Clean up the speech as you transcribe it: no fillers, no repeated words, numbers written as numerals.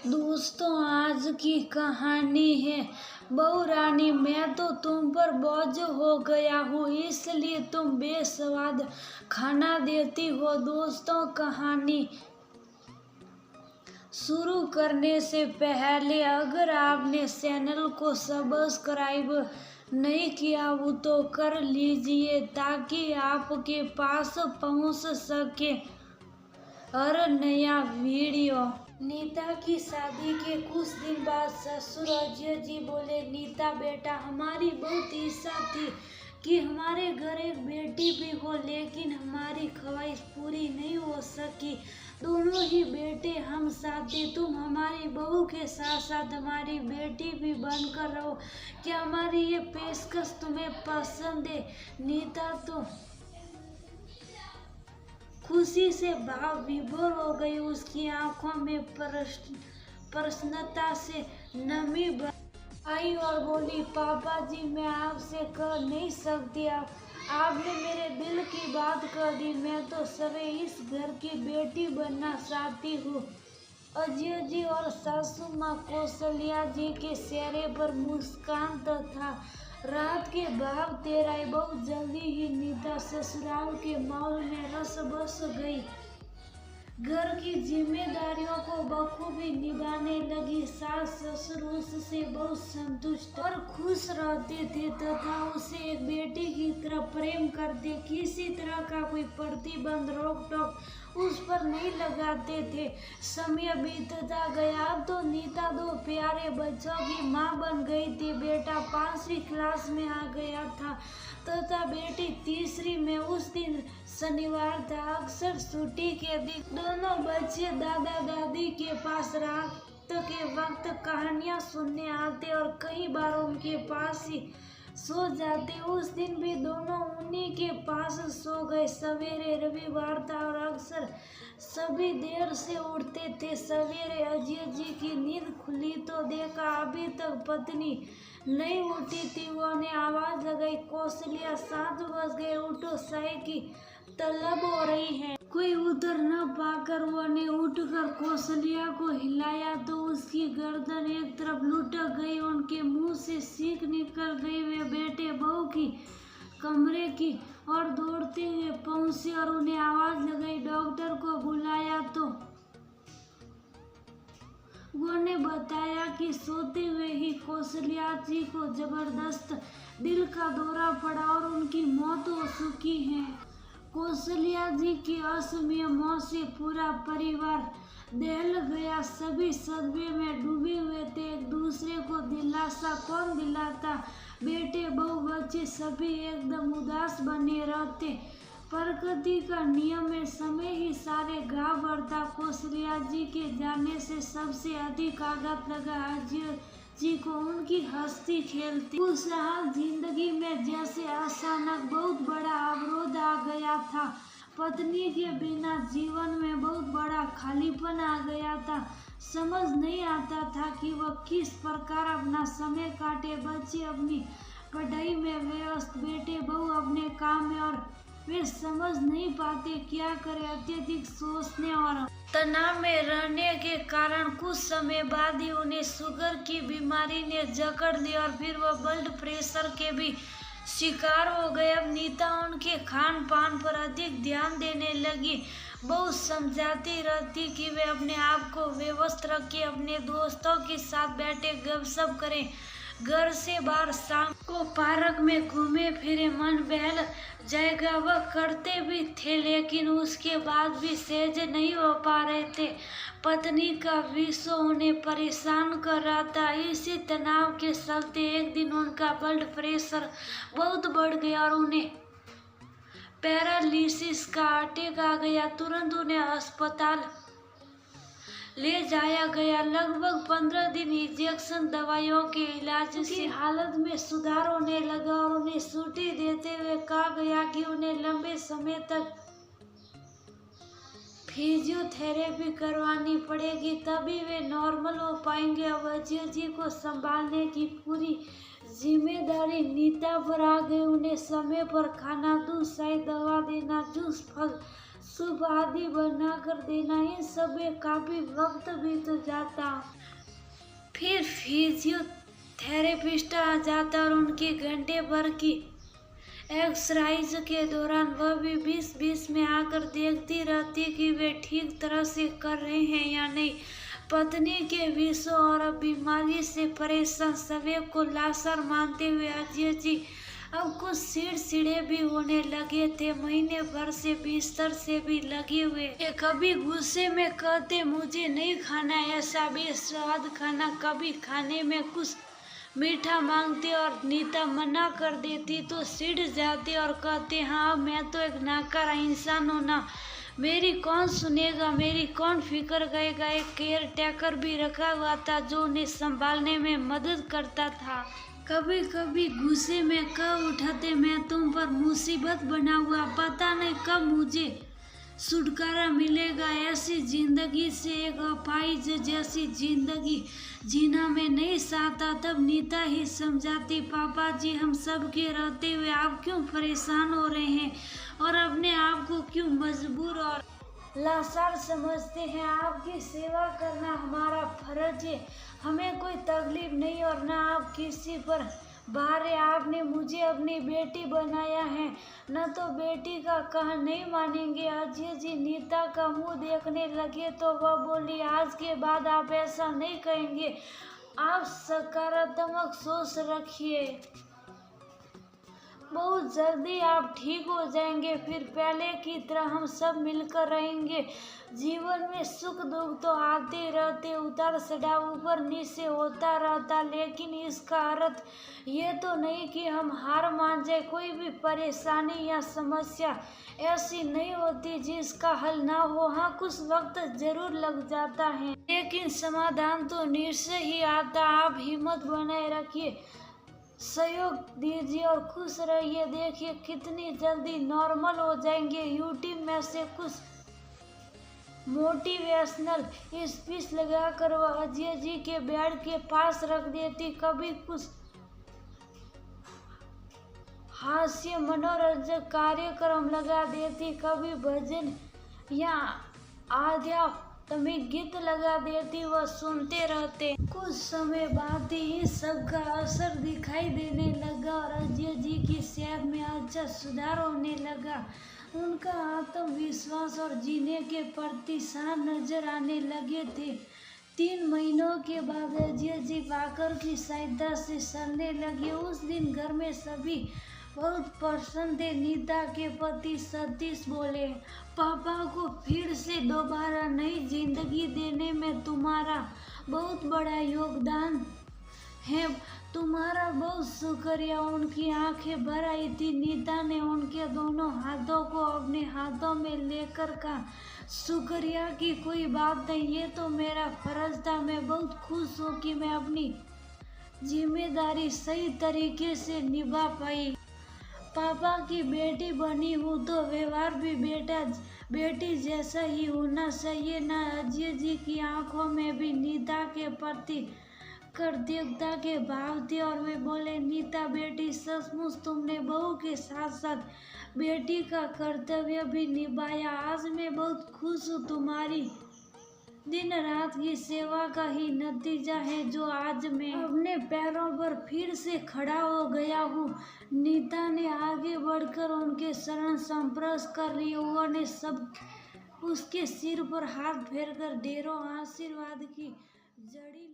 दोस्तों, आज की कहानी है बहू रानी। मैं तो तुम पर बोझ हो गया हूँ, इसलिए तुम बेस्वाद खाना देती हो। दोस्तों, कहानी शुरू करने से पहले अगर आपने चैनल को सब्सक्राइब नहीं किया हो तो कर लीजिए, ताकि आपके पास पहुंच सके हर नया वीडियो। नीता की शादी के कुछ दिन बाद ससुर अजय जी बोले, नीता बेटा, हमारी बहुत इच्छा थी कि हमारे घर एक बेटी भी हो, लेकिन हमारी ख्वाहिश पूरी नहीं हो सकी। दोनों ही बेटे हम चाहते तुम हमारी बहू के साथ साथ हमारी बेटी भी बनकर रहो। क्या हमारी ये पेशकश तुम्हें पसंद है? नीता तो खुशी से भाव विभोर हो गई। उसकी आंखों में प्रसन्नता से नमी आई और बोली, पापा जी, मैं आपसे कह नहीं सकती, आपने मेरे दिल की बात कह दी। मैं तो सवे इस घर की बेटी बनना चाहती हूँ। अजय जी और सासू माँ कौशल्या जी के चेहरे पर मुस्कान था। रात के भाव तेराई। बहुत जल्दी ही नीता ससुराल के माहौल में रस बस गई। घर की जिम्मेदारियों को बखूबी निभाने लगी। सास ससुर उससे बहुत संतुष्ट और खुश रहते थे तथा उसे एक बेटी की तरह प्रेम करते। किसी तरह का कोई प्रतिबंध रोक टोक उस पर नहीं लगाते थे। समय बीतता गया। अब तो नीता दो प्यारे बच्चों की माँ बन गई थी। बेटा 5वीं क्लास में आ गया था तथा बेटी 3री में। उस दिन शनिवार था। अक्सर छुट्टी के दिन दोनों बच्चे दादा दादी के पास रात के वक्त कहानियां सुनने आते और कई बार उनके पास ही सो जाते। उस दिन भी दोनों उन्हीं के पास सो गए। सवेरे रविवार था और अक्सर सभी देर से उठते थे। सवेरे अजय जी की नींद खुली तो देखा अभी तक पत्नी नहीं उठी थी। उन्होंने आवाज लगाई, कौशल्या, 7 बज गए, उठो, चाय की तलब हो रही है। कोई उधर न पाकर उन्होंने उठकर कौशल्या को हिलाया तो उसकी गर्दन एक तरफ लुढ़क गई। उनके मुंह से सीख निकल गई। वे बेटे बहू की कमरे की और दौड़ते हुए पहुंचे और उन्हें आवाज लगाई, डॉक्टर को बुलाया तो उन्होंने बताया कि सोते हुए ही कौशल्या जी को जबरदस्त दिल का दौरा पड़ा और उनकी मौत हो चुकी है। कौशल्या जी की असमय मौत से पूरा परिवार दहल गया। सभी सदमे में डूबे हुए थे। एक दूसरे को दिलासा कौन दिलाता? बेटे बहू बच्चे सभी एकदम उदास बने रहते। प्रकृति का नियम है, समय ही सारे घाव भरता। कौशल्या जी के जाने से सबसे अधिक आघात लगा अजय जी को। उनकी हंसती खेलती खुशहाल जिंदगी में जैसे अचानक बहुत बड़ा अवरोध आ गया था। पत्नी के बिना जीवन में बहुत बड़ा खालीपन आ गया था। समझ नहीं आता था कि वह किस प्रकार अपना समय काटे। बच्चे अपनी पढ़ाई में व्यस्त, बेटे बहू अपने काम में, और वे समझ नहीं पाते क्या करें। अत्यधिक सोचने और तनाव में रहने के कारण कुछ समय बाद ही उन्हें शुगर की बीमारी ने जकड़ लिया और फिर वह ब्लड प्रेशर के भी शिकार हो गए। अब नीता उनके खान पान पर अधिक ध्यान देने लगी। बहुत समझाती रहती कि वे अपने आप को व्यवस्थित रखें, अपने दोस्तों के साथ बैठे गपशप करें, घर से बाहर शाम को पार्क में घूमे फिरे, मन बहल जाएगा। वह करते भी थे, लेकिन उसके बाद भी सहज नहीं हो पा रहे थे। पत्नी का विषय उन्हें परेशान कर रहा था। इसी तनाव के चलते एक दिन उनका ब्लड प्रेशर बहुत बढ़ गया और उन्हें पैरालिसिस का अटैक आ गया। तुरंत उन्हें अस्पताल ले जाया गया। लगभग 15 दिन इंजेक्शन दवाइयों के इलाज से हालत में सुधार होने लगा और उन्हें छुट्टी देते हुए कहा गया कि उन्हें लंबे समय तक फिजियोथेरेपी करवानी पड़ेगी, तभी वे नॉर्मल हो पाएंगे। अब अजय जी को संभालने की पूरी जिम्मेदारी नीता पर आ गई। उन्हें समय पर खाना, दूध, चाय, दवा देना, जूस, फल शुभ आदि बना कर देना, इन सब में काफी वक्त बीत जाता। फिर फिजियोथेरेपिस्ट आ जाता और उनकी घंटे भर की एक्सरसाइज के दौरान वह भी बीच में आकर देखती रहती कि वे ठीक तरह से कर रहे हैं या नहीं। पत्नी के विषय और बीमारी से परेशान सभी को लाचार मानते हुए अजय जी अब कुछ चिड़चिड़े भी होने लगे थे। महीने भर से बिस्तर से भी लगे हुए। कभी गुस्से में कहते मुझे नहीं खाना ऐसा बेस्वाद खाना, कभी खाने में कुछ मीठा मांगते और नीता मना कर देती तो चिढ़ जाते और कहते हाँ मैं तो एक नाकारा इंसान हूँ ना, मेरी कौन सुनेगा, मेरी कौन फिक्र करेगा। एक केयर टेकर भी रखा हुआ था जो उन्हें संभालने में मदद करता था। कभी कभी गुस्से में कह उठाते मैं तुम पर मुसीबत बना हुआ, पता नहीं कब मुझे छुटकारा मिलेगा। ऐसी जिंदगी से एक अपाहिज जैसी जिंदगी जीना मैं नहीं चाहता। तब नीता ही समझाती पापा जी हम सब के रहते हुए आप क्यों परेशान हो रहे हैं और अपने आप को क्यों मजबूर और लाचार समझते हैं। आपकी सेवा करना हमारा फर्ज है, हमें कोई तकलीफ नहीं और ना आप किसी पर भार है। आपने मुझे अपनी बेटी बनाया है, न तो बेटी का कहा नहीं मानेंगे। अजय जी नीता का मुंह देखने लगे तो वह बोली आज के बाद आप ऐसा नहीं कहेंगे, आप सकारात्मक सोच रखिए, बहुत जल्दी आप ठीक हो जाएंगे, फिर पहले की तरह हम सब मिलकर रहेंगे। जीवन में सुख दुख तो आते रहते, उतार चढ़ाव ऊपर नीचे होता रहता, लेकिन इसका अर्थ ये तो नहीं कि हम हार मान जाए। कोई भी परेशानी या समस्या ऐसी नहीं होती जिसका हल ना हो। हाँ कुछ वक्त जरूर लग जाता है लेकिन समाधान तो निश्चय ही आता। आप हिम्मत बनाए रखिए, सहयोग दीजिए और खुश रहिए, देखिए कितनी जल्दी नॉर्मल हो जाएंगे। यूट्यूब में से कुछ मोटिवेशनल स्पीच लगाकर वह अजय जी के बेड के पास रख देती। कभी कुछ हास्य मनोरंजक कार्यक्रम लगा देती, कभी भजन या आध्यात्मिक गीत लगा देती, वह सुनते रहते। कुछ समय बाद ही सबका असर दिखाई देने लगा और अजय जी की सेहत में अच्छा सुधार होने लगा। उनका आत्मविश्वास और जीने के प्रति शान नजर आने लगे थे। 3 महीनों के बाद अजय जी वाकर की सहायता से चलने लगे। उस दिन घर में सभी बहुत प्रसन्न थे। नीता के पति सतीश बोले पापा को फिर से दोबारा नई जिंदगी देने में तुम्हारा बहुत बड़ा योगदान है, तुम्हारा बहुत शुक्रिया। उनकी आंखें भर आई थी। नीता ने उनके दोनों हाथों को अपने हाथों में लेकर कहा शुक्रिया की कोई बात नहीं, ये तो मेरा फर्ज था। मैं बहुत खुश हूँ कि मैं अपनी जिम्मेदारी सही तरीके से निभा पाई। पापा की बेटी बनी हूँ तो व्यवहार भी बेटी जैसा ही होना चाहिए ना। अजय जी की आंखों में भी नीता के प्रति कृतज्ञता के भाव थे और वे बोले नीता बेटी सचमुच तुमने बहू के साथ साथ बेटी का कर्तव्य भी निभाया। आज मैं बहुत खुश हूँ, तुम्हारी दिन रात की सेवा का ही नतीजा है जो आज मैं अपने पैरों पर फिर से खड़ा हो गया हूँ। नीता ने आगे बढ़कर उनके शरण स्पर्श कर लिया। उन्होंने सब उसके सिर पर हाथ फेरकर ढेरों आशीर्वाद की जड़ी